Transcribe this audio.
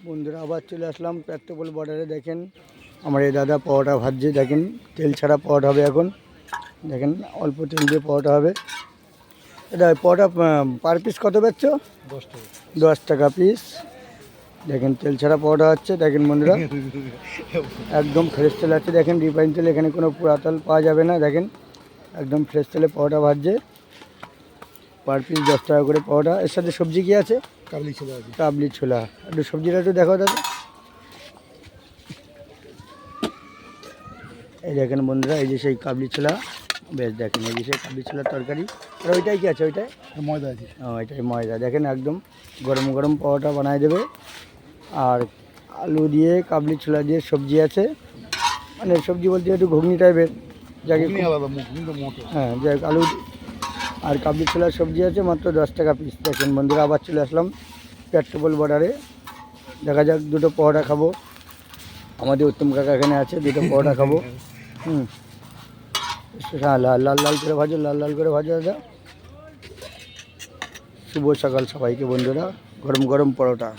বন্ধুরা আবার চলে আসলাম পেট্রোপোল বর্ডারে। দেখেন আমার এই দাদা পরোটা ভাজছে। দেখেন তেল ছাড়া পরোটা হবে এখন। দেখেন অল্প তেল দিয়ে পরোটা হবে। এটা পরোটা পার পিস কত বেচছো? 10 টাকা। 10 টাকা পিস। দেখেন তেল ছাড়া পরোটা হচ্ছে। দেখেন বন্ধুরা একদম ফ্রেশ তেল আছে। দেখেন রিফাইন তেল, এখানে কোনো পুরা তেল পাওয়া যাবে না। দেখেন একদম ফ্রেশ তেলে পরোটা ভাজছে। পার পিস 10 টাকা করে পরোটা। এর সাথে সবজি কি আছে? কাবলি ছোলা আছে। কাবলি ছোলা। একটু সবজিটা একটু দেখো দাদা। এই দেখেন বন্ধুরা, এই যে সেই কাবলি ছোলা। বেশ দেখেন এই যে সেই কাবলি ছোলার তরকারি। আর ওইটাই কি আছে? ওইটাই ময়দা আছে। ওইটাই ময়দা। দেখেন একদম গরম গরম পরোটা বানায় দেবে। আর আলু দিয়ে কাবলি ছোলা দিয়ে সবজি আছে, মানে সবজি বলতে একটু ঘুগনি টাইপের, যাকে ঘুগনি আলাদা, কিন্তু মোটো। হ্যাঁ, যাক আলু আর কাবলি ছোলার সবজি আছে মাত্র 10 টাকা পিস। দেখেন বন্ধুরা আবার চলে আসলাম পেট্রোপোল বর্ডারে। দেখা যাক দুটো পরোটা খাবো। আমাদের উত্তম কাকা এখানে আছে, দুটো পরোটা খাবো। হ্যাঁ, লাল লাল লাল করে ভাজো, লাল লাল করে ভাজো দাদা। শুভ সকাল সবাইকে বন্ধুরা। গরম গরম পরোটা।